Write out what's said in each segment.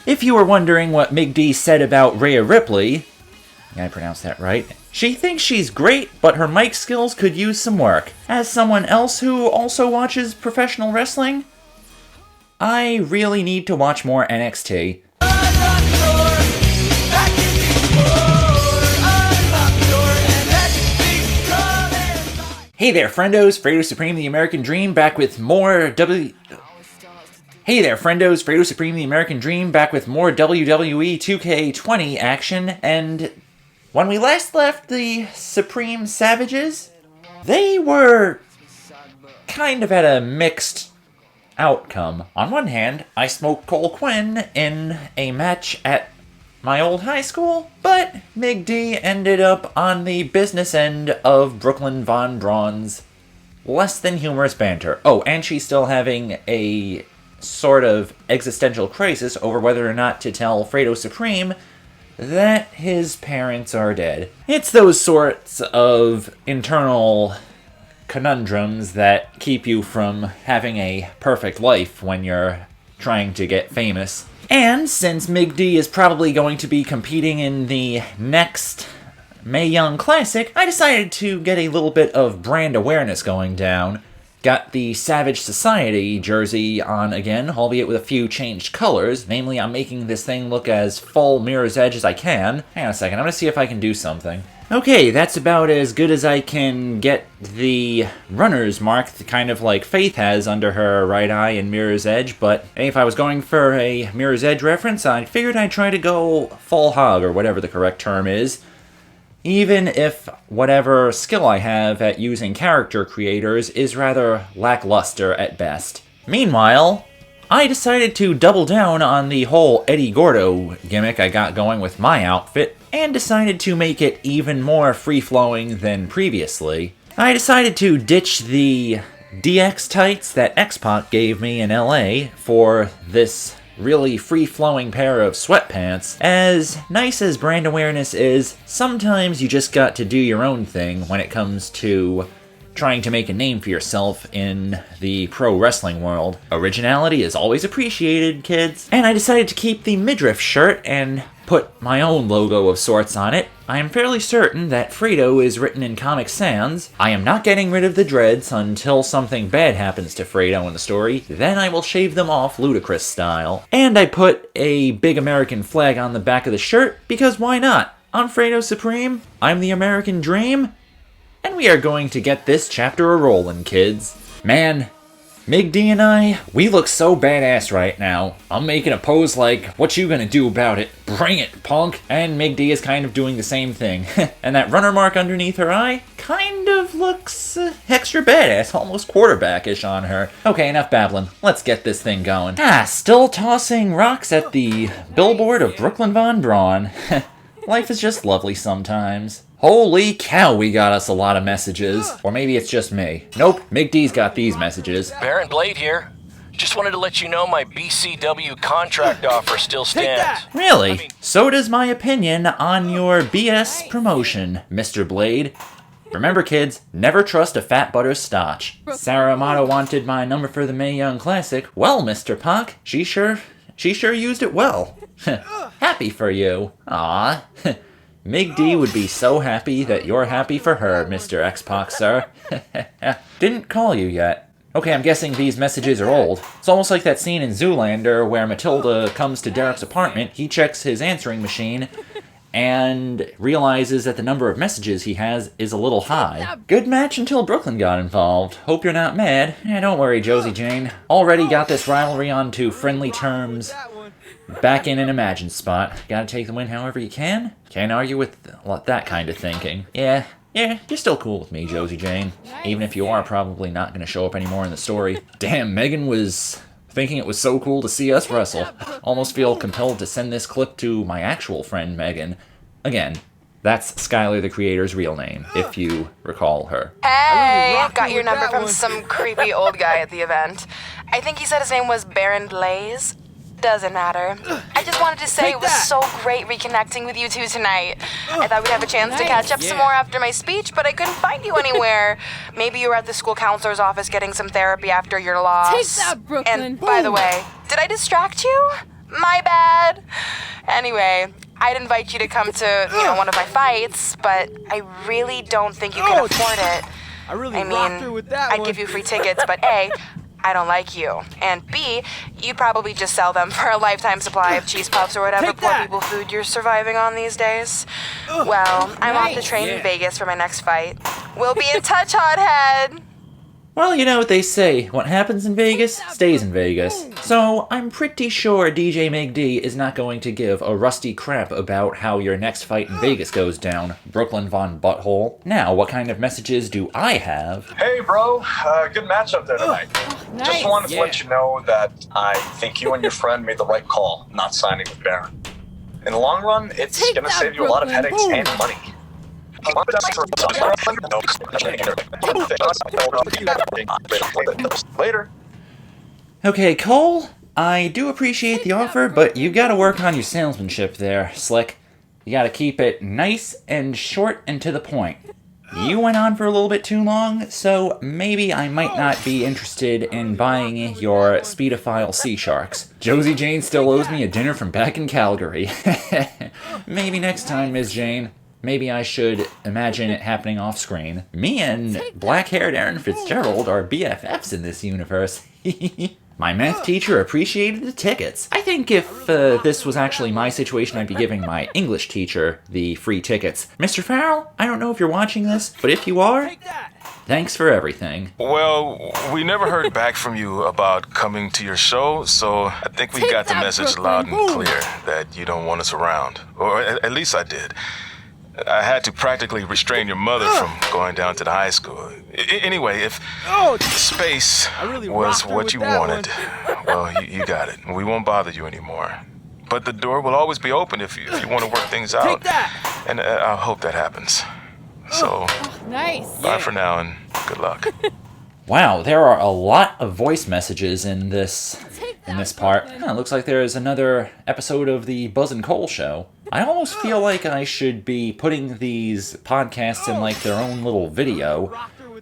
If you were wondering what MigD said about Rhea Ripley, yeah, I pronounced that right, she thinks she's great, but her mic skills could use some work. As someone else who also watches professional wrestling, I really need to watch more NXT. Hey there, friendos, Fredo Supreme the American Dream back with more Hey there, friendos, Fredo Supreme the American Dream back with more WWE 2K20 action, and when we last left the Supreme Savages, they were kind of at a mixed outcome. On one hand, I smoked Cole Quinn in a match at my old high school, but MigD ended up on the business end of Brooklyn Von Braun's less than humorous banter. Oh, and she's still having a sort of existential crisis over whether or not to tell Fredo Supreme that his parents are dead. It's those sorts of internal conundrums that keep you from having a perfect life when you're trying to get famous. And since MigD is probably going to be competing in the next Mae Young Classic, I decided to get a little bit of brand awareness going down. Got the Savage Society jersey on again, albeit with a few changed colors. Namely, I'm making this thing look as full Mirror's Edge as I can. Hang on a second, I'm gonna see if I can do something. Okay, that's about as good as I can get the runner's mark, kind of like Faith has under her right eye in Mirror's Edge, but if I was going for a Mirror's Edge reference, I figured I'd try to go full hog, or whatever the correct term is. Even if whatever skill I have at using character creators is rather lackluster at best. Meanwhile, I decided to double down on the whole Eddie Gordo gimmick I got going with my outfit, and decided to make it even more free-flowing than previously. I decided to ditch the DX tights that X-Pac gave me in LA for this really free-flowing pair of sweatpants. As nice as brand awareness is, sometimes you just got to do your own thing when it comes to trying to make a name for yourself in the pro wrestling world. Originality is always appreciated, kids. And I decided to keep the midriff shirt and put my own logo of sorts on it. I am fairly certain that Fredo is written in Comic Sans. I am not getting rid of the dreads until something bad happens to Fredo in the story. Then I will shave them off Ludacris style. And I put a big American flag on the back of the shirt, because why not? I'm Fredo Supreme, I'm the American Dream, and we are going to get this chapter a-rollin', kids. Man, MigD and I, we look so badass right now. I'm making a pose like, what you gonna do about it? Bring it, punk! And MigD is kind of doing the same thing. And that runner mark underneath her eye kind of looks extra badass, almost quarterback-ish on her. Okay, enough babbling. Let's get this thing going. Still tossing rocks at the billboard of Brooklyn Von Braun. Life is just lovely sometimes. Holy cow, we got us a lot of messages. Or maybe it's just me. Nope, MigD's got these messages. Baron Blade here. Just wanted to let you know my BCW contract offer still stands. Really? So does my opinion on your BS promotion, Mr. Blade. Remember, kids, never trust a fat butterscotch. Sarah Amato wanted my number for the Mae Young Classic. Well, Mr. Pac, she sure used it well. Happy for you. Aw. MigD would be so happy that you're happy for her, Mr. X-Pac, sir. Didn't call you yet. Okay, I'm guessing these messages are old. It's almost like that scene in Zoolander where Matilda comes to Derek's apartment, he checks his answering machine, and realizes that the number of messages he has is a little high. Good match until Brooklyn got involved. Hope you're not mad. Don't worry, Josie Jane. Already got this rivalry onto friendly terms. Back in an imagined spot. Gotta take the win however you can. Can't argue with that kind of thinking. Yeah, you're still cool with me, Josie Jane. Even if you are probably not gonna show up anymore in the story. Damn, Megan was thinking it was so cool to see us wrestle. Almost feel compelled to send this clip to my actual friend, Megan. Again, that's Skylar the Creator's real name, if you recall her. Hey, got your number from some creepy old guy at the event. I think he said his name was Baron Blaze. Doesn't matter. I just wanted to say it was so great reconnecting with you two tonight. I thought we'd have a chance to catch up some more after my speech, but I couldn't find you anywhere. Maybe you were at the school counselor's office getting some therapy after your loss. Take that, Brooklyn. And by the way, did I distract you? My bad. Anyway, I'd invite you to come to, one of my fights, but I really don't think you can afford it. I rocked her with that I'd one. give you free tickets, but A, I don't like you. And B, you'd probably just sell them for a lifetime supply of cheese puffs or whatever Take poor that. people food you're surviving on these days. Well, I'm off to train in Vegas for my next fight. We'll be in touch, hothead. Well, you know what they say, what happens in Vegas stays in Vegas. So I'm pretty sure DJ MigD is not going to give a rusty crap about how your next fight in Vegas goes down, Brooklyn Von Butthole. Now, what kind of messages do I have? Hey, bro. Good matchup there tonight. Just wanted to let you know that I think you and your friend made the right call not signing with Baron. In the long run, it's going to save you a lot of headaches and money. Later. Okay, Cole, I do appreciate the offer, but you gotta work on your salesmanship there, Slick. You gotta keep it nice and short and to the point. You went on for a little bit too long, so maybe I might not be interested in buying your Speedophile Sea Sharks. Josie Jane still owes me a dinner from back in Calgary. Maybe next time, Ms. Jane. Maybe I should imagine it happening off-screen. Me and black-haired Aaron Fitzgerald are BFFs in this universe. My math teacher appreciated the tickets. I think if this was actually my situation, I'd be giving my English teacher the free tickets. Mr. Farrell, I don't know if you're watching this, but if you are, thanks for everything. Well, we never heard back from you about coming to your show, so I think we got the message loud and clear that you don't want us around. Or at least I did. I had to practically restrain your mother from going down to the high school. Anyway, if space was what you wanted, well, you got it. We won't bother you anymore. But the door will always be open if you want to work things out. And I hope that happens. So, bye for now and good luck. Wow, there are a lot of voice messages in this part. It looks like there is another episode of the Buzz and Cole show. I almost feel like I should be putting these podcasts in like their own little video.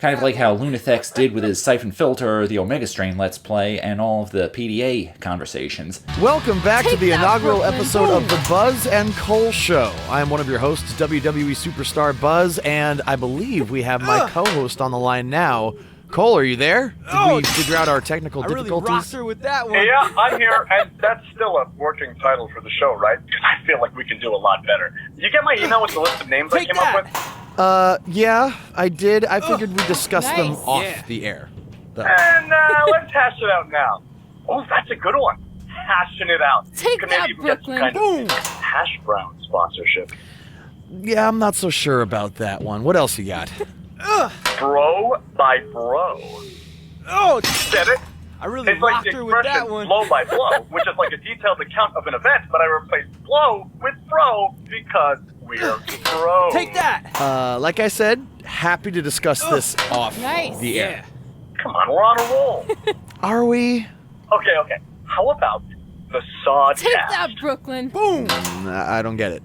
Kind of like how Lunathex did with his Siphon Filter, the Omega Strain Let's Play, and all of the PDA conversations. Welcome back to the inaugural episode of the Buzz and Cole Show. I am one of your hosts, WWE Superstar Buzz, and I believe we have my co-host on the line now. Cole, are you there? Did we figure out our technical difficulties? Rocked her with that one. Yeah, I'm here, and that's still a working title for the show, right? Because I feel like we can do a lot better. Did you get my email with the list of names I came up with? Yeah, I did. I figured we'd discuss them off the air. And let's hash it out now. Oh, that's a good one. Hashing it out. Take Can that, maybe even get some kind Boom. of hash brown sponsorship. Yeah, I'm not so sure about that one. What else you got? Bro by bro. Oh, Get it? I really It's like rocked the her with that expression one. blow by blow, which is like a detailed account of an event, but I replaced blow with bro because we're bros. Take that! Like I said, happy to discuss this off the air. Come on, we're on a roll. Are we? Okay. How about the Sod Take cast? that, Brooklyn. Boom! I don't get it.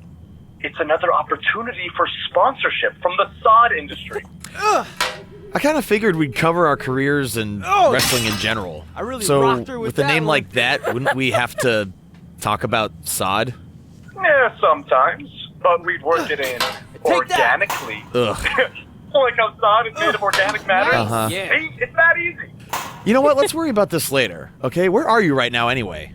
It's another opportunity for sponsorship from the sod industry. I kind of figured we'd cover our careers and wrestling in general. I really so with a name like that, wouldn't we have to talk about sod? Yeah, sometimes, but we'd work it in organically. Ugh. Like how sod is made of organic matter. Uh-huh. See, it's that easy. You know what? Let's worry about this later, okay? Where are you right now anyway?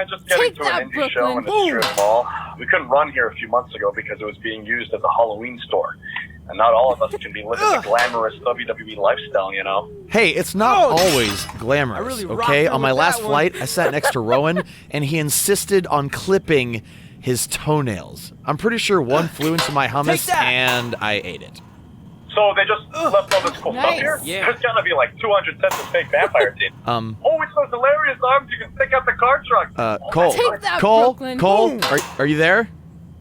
Just getting Take to that, an indie show in Brooklyn. a strip mall. We couldn't run here a few months ago because it was being used as a Halloween store. And not all of us can be living the glamorous WWE lifestyle, you know? Hey, it's not always glamorous, really okay? rocked her On my with last that one. flight, I sat next to Rowan, and he insisted on clipping his toenails. I'm pretty sure one flew into my hummus, and I ate it. So they just left all this cool stuff here? Yeah. There's gotta be like 200 sets of fake vampire teeth. Oh, it's those hilarious arms you can stick out the car truck. Cole, Take that, Cole, Brooklyn. Cole, are you there?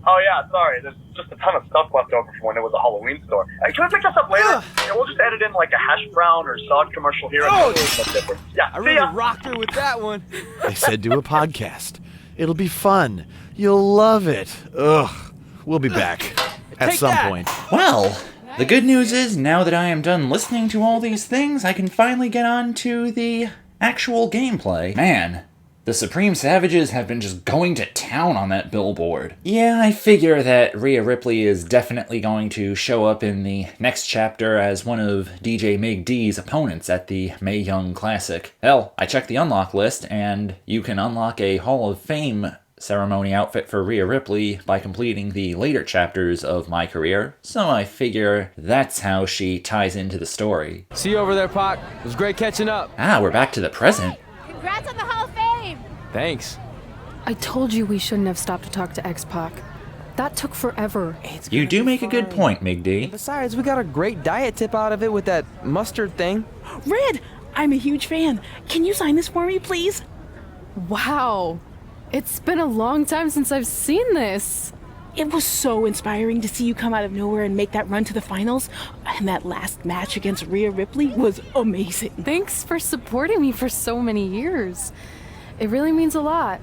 Oh, yeah, sorry. There's just a ton of stuff left over from when it was a Halloween store. Can we pick this up later? Yeah, we'll just edit in like a hash brown or sod commercial here. And it's no different. Yeah, see ya. rocked her with that one. They said do a podcast. It'll be fun. You'll love it. Ugh. We'll be back at some point. Well, the good news is, now that I am done listening to all these things, I can finally get on to the actual gameplay. Man, The Supreme Savages have been just going to town on that billboard. Yeah, I figure that Rhea Ripley is definitely going to show up in the next chapter as one of DJ MigD's opponents at the Mae Young Classic. Hell, I checked the unlock list, and you can unlock a Hall of Fame ceremony outfit for Rhea Ripley by completing the later chapters of MyCareer, so I figure that's how she ties into the story. See you over there, Pac. It was great catching up. Ah, we're back to the present. Congrats on the Hall of Fame! Thanks. I told you we shouldn't have stopped to talk to X-Pac. That took forever. You do make a good point, MigD. Besides, we got a great diet tip out of it with that mustard thing. Red, I'm a huge fan. Can you sign this for me, please? Wow. It's been a long time since I've seen this. It was so inspiring to see you come out of nowhere and make that run to the finals. And that last match against Rhea Ripley was amazing. Thanks for supporting me for so many years. It really means a lot.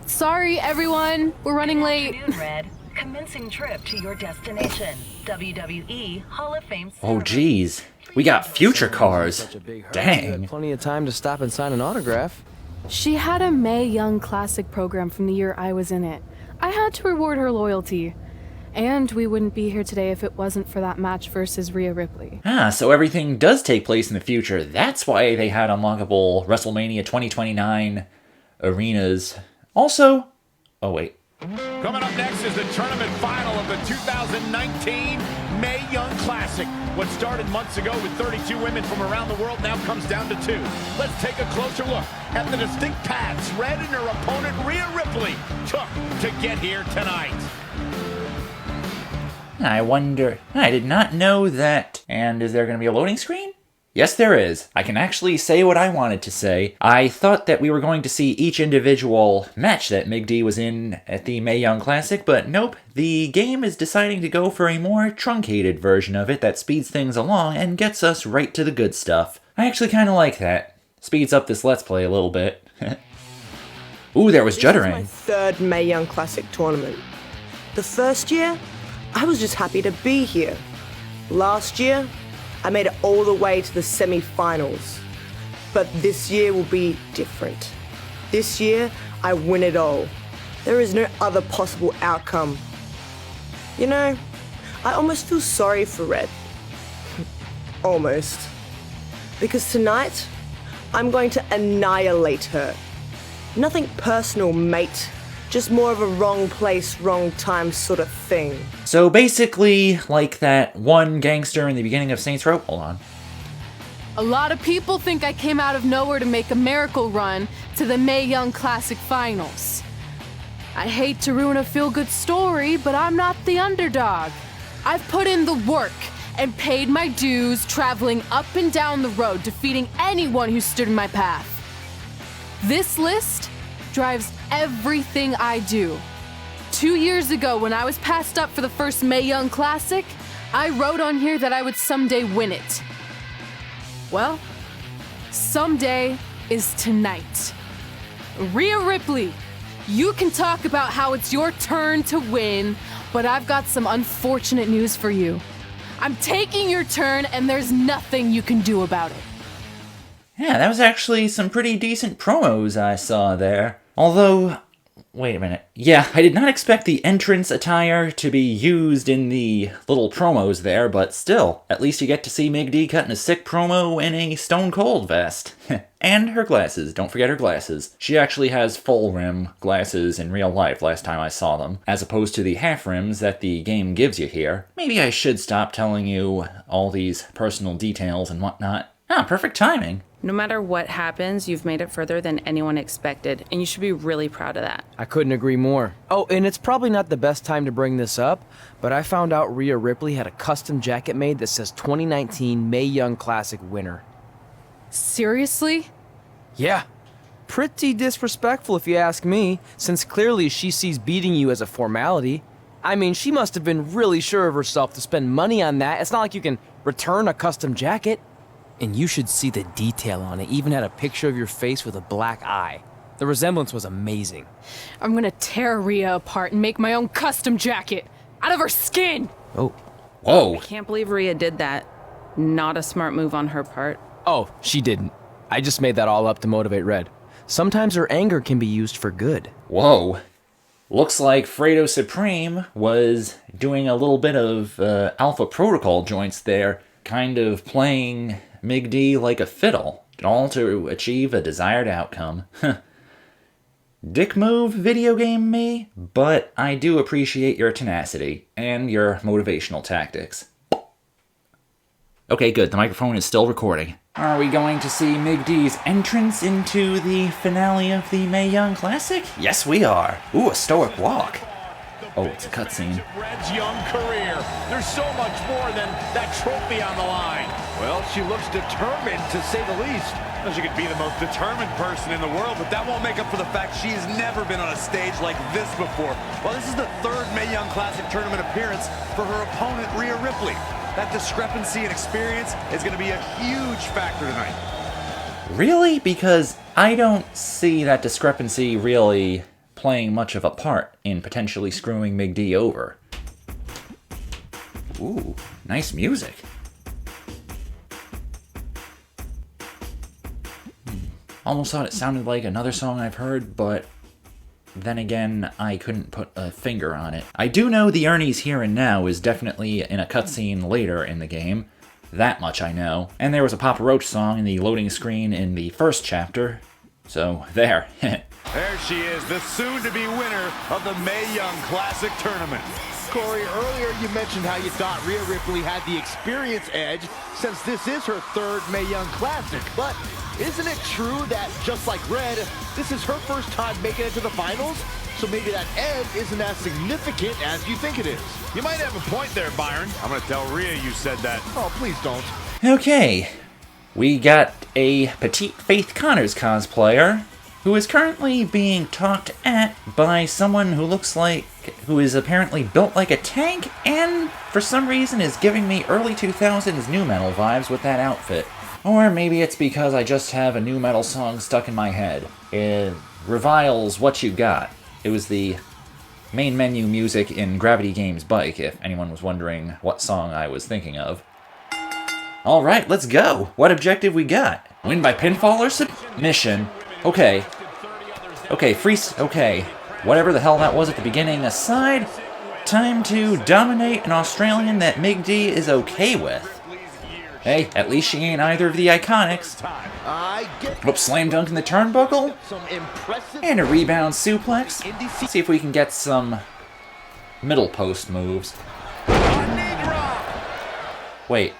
Sorry, everyone. We're running late. Good afternoon, Red. Commencing trip to your destination. WWE Hall of Fame. Oh, geez. We got future cars. Dang. Plenty of time to stop and sign an autograph. She had a Mae Young Classic program from the year I was in it. I had to reward her loyalty. And we wouldn't be here today if it wasn't for that match versus Rhea Ripley. Ah, so everything does take place in the future. That's why they had unlockable WrestleMania 2029 arenas. Also, oh wait. Coming up next is the tournament final of the 2019 Mae Young Classic. What started months ago with 32 women from around the world now comes down to 2. Let's take a closer look at the distinct paths Red and her opponent Rhea Ripley took to get here tonight. I wonder... I did not know that. And is there going to be a loading screen? Yes, there is. I can actually say what I wanted to say. I thought that we were going to see each individual match that MigD was in at the Mae Young Classic, but nope. The game is deciding to go for a more truncated version of it that speeds things along and gets us right to the good stuff. I actually kind of like that. Speeds up this Let's Play a little bit. Ooh, there was juddering. This is my third Mae Young Classic tournament. The first year, I was just happy to be here. Last year, I made it all the way to the semi-finals. But this year will be different. This year, I win it all. There is no other possible outcome. You know, I almost feel sorry for Red. Almost. Because tonight, I'm going to annihilate her. Nothing personal, mate. Just more of a wrong place, wrong time sort of thing. So basically, like that one gangster in the beginning of Saints Row. Hold on. A lot of people think I came out of nowhere to make a miracle run to the Mae Young Classic finals. I hate to ruin a feel-good story, but I'm not the underdog. I've put in the work and paid my dues traveling up and down the road, defeating anyone who stood in my path. This list drives everything I do. 2 years ago, when I was passed up for the first Mae Young Classic, I wrote on here that I would someday win it. Well, someday is tonight. Rhea Ripley, you can talk about how it's your turn to win, but I've got some unfortunate news for you. I'm taking your turn, and there's nothing you can do about it. Yeah, that was actually some pretty decent promos I saw there. Although, wait a minute. Yeah, I did not expect the entrance attire to be used in the little promos there, but still, at least you get to see MigD cutting a sick promo in a Stone Cold vest. And her glasses, don't forget her glasses. She actually has full rim glasses in real life last time I saw them, as opposed to the half rims that the game gives you here. Maybe I should stop telling you all these personal details and whatnot. Ah, perfect timing. No matter what happens, you've made it further than anyone expected, and you should be really proud of that. I couldn't agree more. Oh, and it's probably not the best time to bring this up, but I found out Rhea Ripley had a custom jacket made that says 2019 Mae Young Classic winner. Seriously? Yeah. Pretty disrespectful if you ask me, since clearly she sees beating you as a formality. I mean, she must have been really sure of herself to spend money on that. It's not like you can return a custom jacket. And you should see the detail on it. Even had a picture of your face with a black eye. The resemblance was amazing. I'm gonna tear Rhea apart and make my own custom jacket out of her skin. Oh. Whoa. I can't believe Rhea did that. Not a smart move on her part. Oh, she didn't. I just made that all up to motivate Red. Sometimes her anger can be used for good. Whoa. Looks like Fredo Supreme was doing a little bit of Alpha Protocol joints there, kind of playing MigD like a fiddle, all to achieve a desired outcome. Dick move, video game me, but I do appreciate your tenacity and your motivational tactics. Okay, good, the microphone is still recording. Are we going to see MigD's entrance into the finale of the Mae Young Classic? Yes, we are. Ooh, a stoic walk. Oh, it's a cutscene. Red's young career. There's so much more than that trophy on the line. Well, she looks determined, to say the least. She could be the most determined person in the world, but that won't make up for the fact she's never been on a stage like this before. Well, this is the third Mae Young Classic tournament appearance for her opponent, Rhea Ripley. That discrepancy in experience is going to be a huge factor tonight. Really? Because I don't see that discrepancy really playing much of a part in potentially screwing MigD over. Ooh, nice music. Almost thought it sounded like another song I've heard, but then again, I couldn't put a finger on it. I do know the Ernie's Here and Now is definitely in a cutscene later in the game. That much I know. And there was a Papa Roach song in the loading screen in the first chapter. So, there. There she is, the soon-to-be winner of the Mae Young Classic tournament. Corey, earlier you mentioned how you thought Rhea Ripley had the experience edge since this is her third Mae Young Classic. But isn't it true that, just like Red, this is her first time making it to the finals? So maybe that edge isn't as significant as you think it is. You might have a point there, Byron. I'm going to tell Rhea you said that. Oh, please don't. Okay. We got a Petite Faith Connors cosplayer who is currently being talked at by someone who looks like, who is apparently built like a tank, and for some reason is giving me early 2000s nu metal vibes with that outfit. Or maybe it's because I just have a nu metal song stuck in my head. It reviles What You Got. It was the main menu music in Gravity Games Bike, if anyone was wondering what song I was thinking of. Alright, let's go! What objective we got? Win by pinfall or submission? Okay. Okay, okay. Whatever the hell that was at the beginning aside, time to dominate an Australian that MigD is okay with. Hey, at least she ain't either of the Iconics. Oops, slam dunk in the turnbuckle. And a rebound suplex. See if we can get some middle post moves. Wait.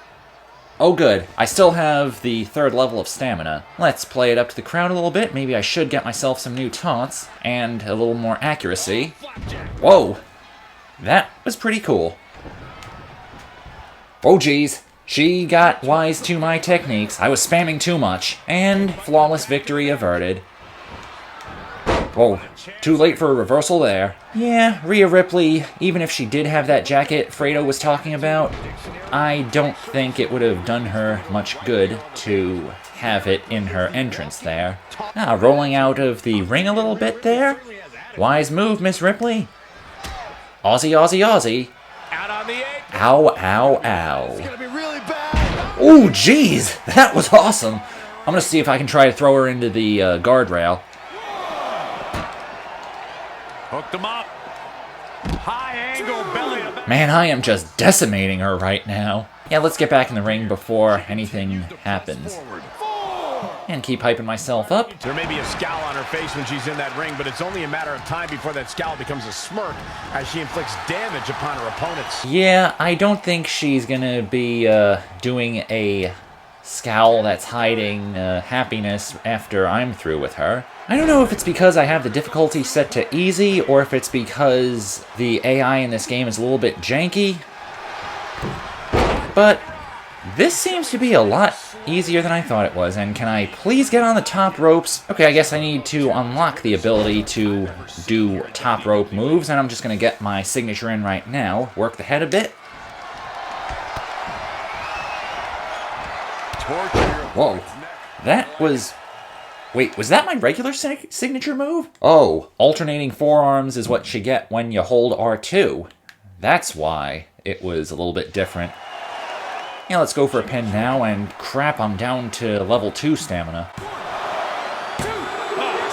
Oh good, I still have the third level of stamina. Let's play it up to the crowd a little bit. Maybe I should get myself some new taunts and a little more accuracy. Whoa! That was pretty cool. Oh geez. She got wise to my techniques. I was spamming too much. And flawless victory averted. Whoa, too late for a reversal there. Yeah, Rhea Ripley, even if she did have that jacket Fredo was talking about, I don't think it would have done her much good to have it in her entrance there. Ah, rolling out of the ring a little bit there. Wise move, Miss Ripley. Aussie, Aussie, Aussie. Ow, ow, ow. Ooh, jeez, that was awesome. I'm gonna see if I can try to throw her into the guardrail. Hooked him up. High angle belly. Man, I am just decimating her right now. Yeah, let's get back in the ring before anything happens. And keep hyping myself up. There may be a scowl on her face when she's in that ring, but it's only a matter of time before that scowl becomes a smirk as she inflicts damage upon her opponents. Yeah, I don't think she's gonna be doing a scowl that's hiding happiness after I'm through with her. I don't know if it's because I have the difficulty set to easy, or if it's because the AI in this game is a little bit janky. But this seems to be a lot easier than I thought it was, and can I please get on the top ropes? Okay, I guess I need to unlock the ability to do top rope moves, and I'm just going to get my signature in right now. Work the head a bit. Whoa, that was... Wait, was that my regular signature move? Oh, alternating forearms is what you get when you hold R2. That's why it was a little bit different. Yeah, let's go for a pin now, and crap, I'm down to level 2 stamina.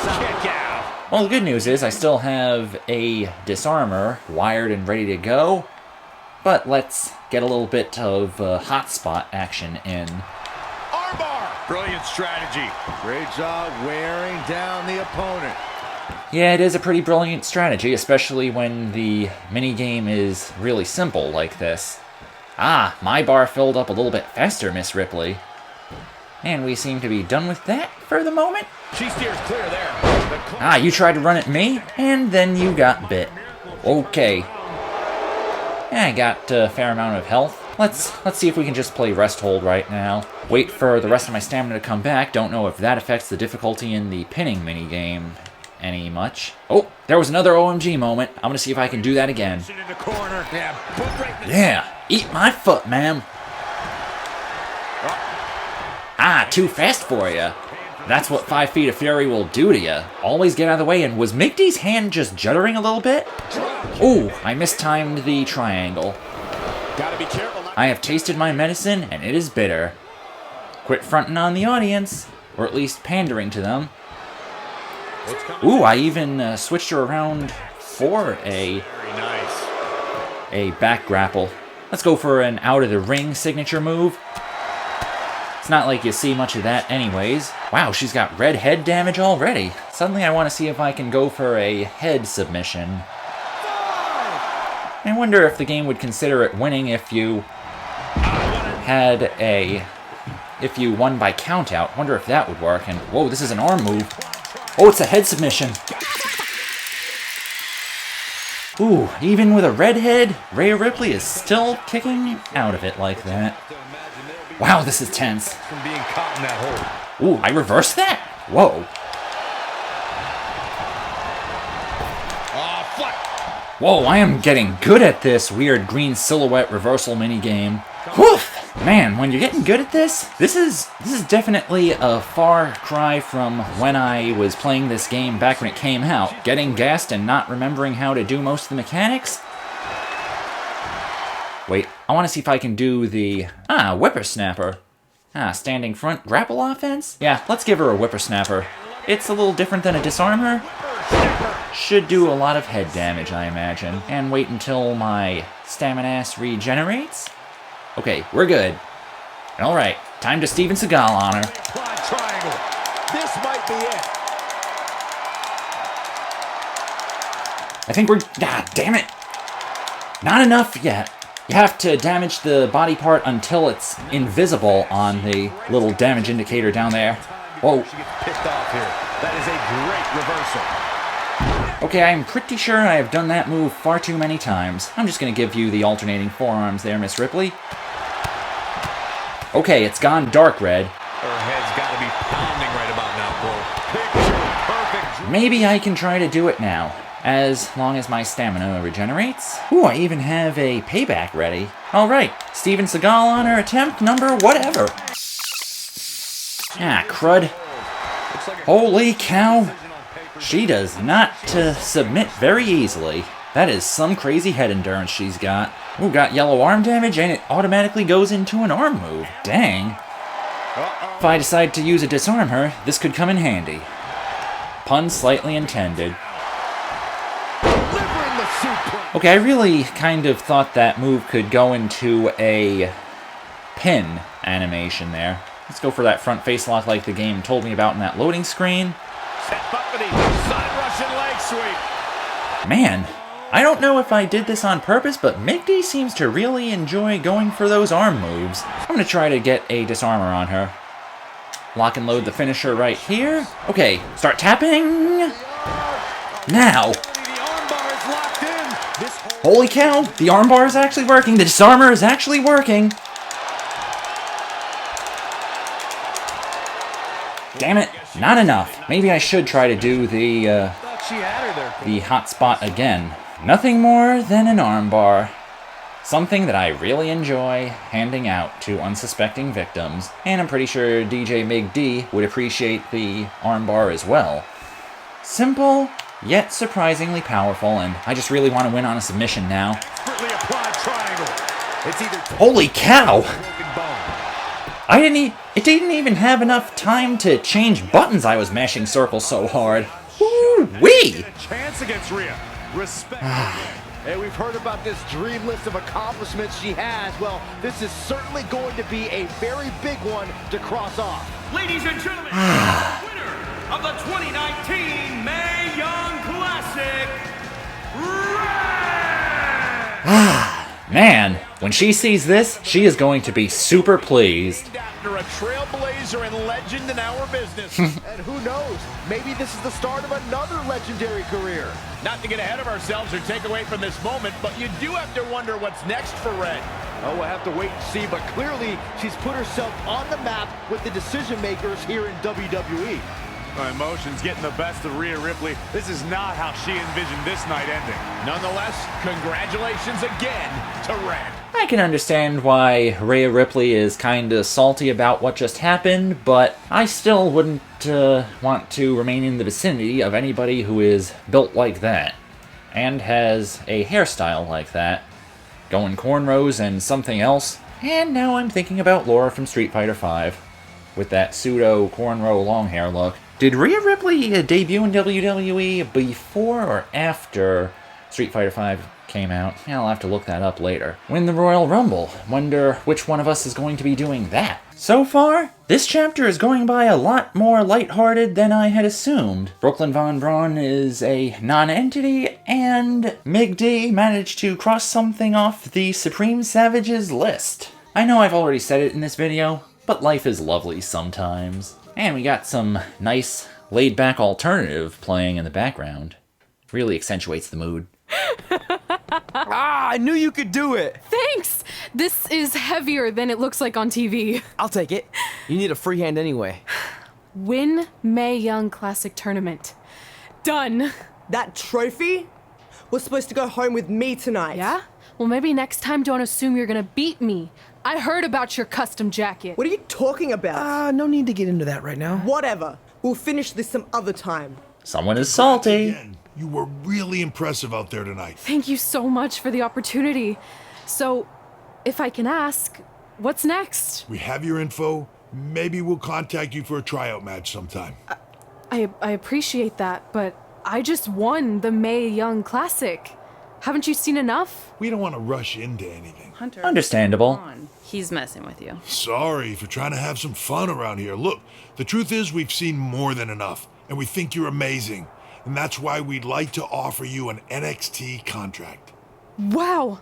Kick out. Well, the good news is I still have a disarmor wired and ready to go. But let's get a little bit of hotspot action in. Armbar. Brilliant strategy. Great job wearing down the opponent. Yeah, it is a pretty brilliant strategy, especially when the minigame is really simple like this. Ah, my bar filled up a little bit faster, Miss Ripley. And we seem to be done with that for the moment. She steers clear there. Ah, you tried to run at me, and then you got bit. Okay. Yeah, I got a fair amount of health. Let's see if we can just play rest hold right now. Wait for the rest of my stamina to come back. Don't know if that affects the difficulty in the pinning minigame any much. Oh, there was another OMG moment. I'm gonna see if I can do that again. Yeah, eat my foot, ma'am. Ah, too fast for you. That's what 5 Feet of Fury will do to you. Always get out of the way. And was MigD's hand just juddering a little bit? Ooh, I mistimed the triangle. Gotta be careful. I have tasted my medicine, and it is bitter. Quit fronting on the audience, or at least pandering to them. Ooh, I even switched her around for a back grapple. Let's go for an out-of-the-ring signature move. It's not like you see much of that anyways. Wow, she's got red head damage already. Suddenly I want to see if I can go for a head submission. I wonder if the game would consider it winning if you if you won by countout. Wonder if that would work. And whoa, this is an arm move. Oh, it's a head submission. Ooh, even with a red head, Rhea Ripley is still kicking out of it like that. Wow, this is tense. From being caught in that hole. Ooh, I reversed that? Whoa. Whoa, I am getting good at this weird green silhouette reversal minigame. Whew! Man, when you're getting good at this is definitely a far cry from when I was playing this game back when it came out. Getting gassed and not remembering how to do most of the mechanics. Wait, I want to see if I can do the... whippersnapper. Standing front grapple offense? Yeah, let's give her a whippersnapper. It's a little different than a disarmer. Should do a lot of head damage, I imagine. And wait until my stamina regenerates. Okay, we're good. Alright, time to Steven Seagal on her. Triangle. This might be it. I think we're... God damn it! Not enough yet. You have to damage the body part until it's invisible on the little damage indicator down there. Whoa. She gets picked off here. That is a great reversal. Okay, I'm pretty sure I have done that move far too many times. I'm just going to give you the alternating forearms there, Miss Ripley. Okay, it's gone dark red. Her head's got to be pounding right about now, Cole. Picture perfect. Maybe I can try to do it now, as long as my stamina regenerates. Ooh, I even have a payback ready. Alright, Steven Seagal on her attempt number whatever. Ah, crud. Holy cow. She does not submit very easily. That is some crazy head endurance she's got. Ooh, got yellow arm damage, and it automatically goes into an arm move. Dang. If I decide to use a disarm her, this could come in handy. Pun slightly intended. Okay, I really kind of thought that move could go into a pin animation there. Let's go for that front face lock like the game told me about in that loading screen. Side Russian leg sweep. Man, I don't know if I did this on purpose, but MigD seems to really enjoy going for those arm moves. I'm going to try to get a disarmor on her. Lock and load the finisher right here. Okay, start tapping. Now. Holy cow, the armbar is actually working. The disarmor is actually working. Damn it, not enough. Maybe I should try to do the hot spot again. Nothing more than an armbar. Something that I really enjoy handing out to unsuspecting victims. And I'm pretty sure DJ MigD would appreciate the armbar as well. Simple, yet surprisingly powerful, and I just really want to win on a submission now. Holy cow! It didn't even have enough time to change buttons. I was mashing circles so hard. Woo-wee! Chance against Rhea. Respect. Hey, we've heard about this dream list of accomplishments she has. Well, this is certainly going to be a very big one to cross off. Ladies and gentlemen, winner of the 2019 Mae Young Classic, Man, when she sees this, she is going to be super pleased. After a trailblazer and legend in our business. And who knows, maybe this is the start of another legendary career. Not to get ahead of ourselves or take away from this moment, but you do have to wonder what's next for Red. Oh, we'll have to wait and see, but clearly she's put herself on the map with the decision makers here in WWE. My emotions getting the best of Rhea Ripley. This is not how she envisioned this night ending. Nonetheless, congratulations again to Red. I can understand why Rhea Ripley is kinda salty about what just happened, but I still wouldn't want to remain in the vicinity of anybody who is built like that, and has a hairstyle like that, going cornrows and something else, and now I'm thinking about Laura from Street Fighter V, with that pseudo cornrow long hair look. Did Rhea Ripley debut in WWE before or after Street Fighter V came out? Yeah, I'll have to look that up later. Win the Royal Rumble. Wonder which one of us is going to be doing that. So far, this chapter is going by a lot more lighthearted than I had assumed. Brooklyn Von Braun is a non-entity, and MigD managed to cross something off the Supreme Savages list. I know I've already said it in this video, but life is lovely sometimes. And we got some nice, laid-back alternative playing in the background. Really accentuates the mood. I knew you could do it! Thanks! This is heavier than it looks like on TV. I'll take it. You need a free hand anyway. Win Mae Young Classic Tournament. Done. That trophy was supposed to go home with me tonight. Yeah? Well, maybe next time don't assume you're gonna beat me. I heard about your custom jacket. What are you talking about? No need to get into that right now. Whatever. We'll finish this some other time. Someone is salty. You were really impressive out there tonight. Thank you so much for the opportunity. So, if I can ask, what's next? We have your info. Maybe we'll contact you for a tryout match sometime. I appreciate that, but I just won the Mae Young Classic. Haven't you seen enough? We don't want to rush into anything. Hunter, understandable. He's messing with you. Sorry for trying to have some fun around here. Look, the truth is we've seen more than enough, and we think you're amazing. And that's why we'd like to offer you an NXT contract. Wow.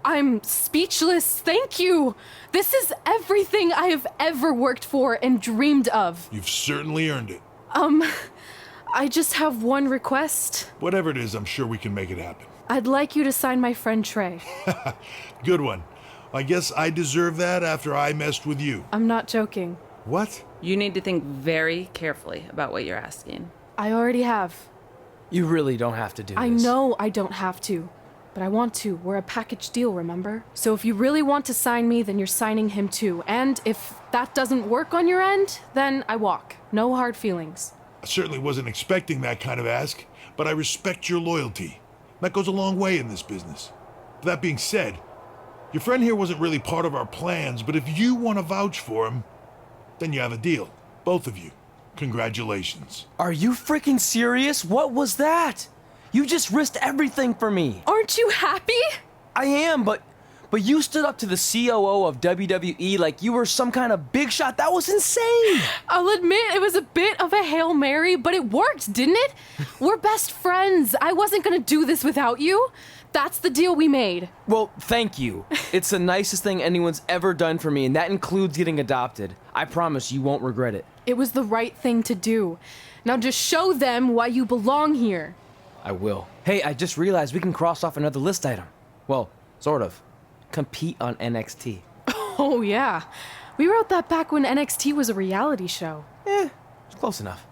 I'm speechless. Thank you. This is everything I have ever worked for and dreamed of. You've certainly earned it. I just have one request. Whatever it is, I'm sure we can make it happen. I'd like you to sign my friend Trey. Good one. I guess I deserve that after I messed with you. I'm not joking. What? You need to think very carefully about what you're asking. I already have. You really don't have to do this. I know I don't have to, but I want to. We're a package deal, remember? So if you really want to sign me, then you're signing him too. And if that doesn't work on your end, then I walk. No hard feelings. I certainly wasn't expecting that kind of ask, but I respect your loyalty. That goes a long way in this business. That being said, your friend here wasn't really part of our plans, but if you want to vouch for him, then you have a deal. Both of you. Congratulations. Are you freaking serious? What was that? You just risked everything for me. Aren't you happy? I am, but you stood up to the COO of WWE like you were some kind of big shot. That was insane. I'll admit it was a bit of a Hail Mary, but it worked, didn't it? We're best friends. I wasn't gonna do this without you. That's the deal we made. Well, thank you. It's the nicest thing anyone's ever done for me, and that includes getting adopted. I promise you won't regret it. It was the right thing to do. Now just show them why you belong here. I will. Hey, I just realized we can cross off another list item. Well, sort of. Compete on NXT. Oh, yeah. We wrote that back when NXT was a reality show. It's close enough.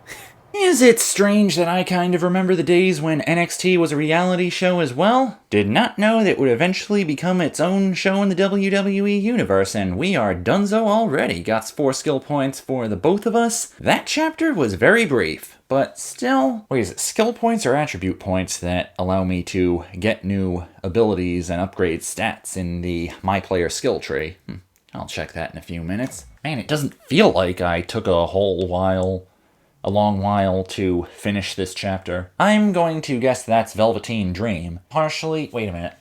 Is it strange that I kind of remember the days when NXT was a reality show as well? Did not know that it would eventually become its own show in the WWE universe, and we are donezo already. Got 4 skill points for the both of us. That chapter was very brief, but still... Wait, is it skill points or attribute points that allow me to get new abilities and upgrade stats in the My Player skill tree? I'll check that in a few minutes. Man, it doesn't feel like I took a long while to finish this chapter. I'm going to guess that's Velveteen Dream. Partially, wait a minute.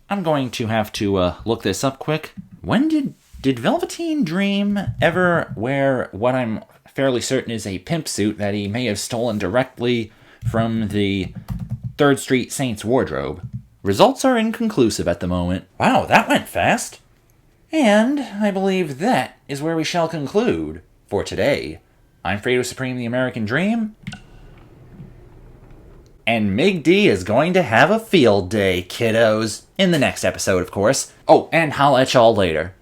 I'm going to have to look this up quick. When did Velveteen Dream ever wear what I'm fairly certain is a pimp suit that he may have stolen directly from the 3rd Street Saints wardrobe? Results are inconclusive at the moment. Wow, that went fast. And I believe that is where we shall conclude for today. I'm Fredo Supreme, the American Dream. And MigD is going to have a field day, kiddos. In the next episode, of course. Oh, and holla at y'all later.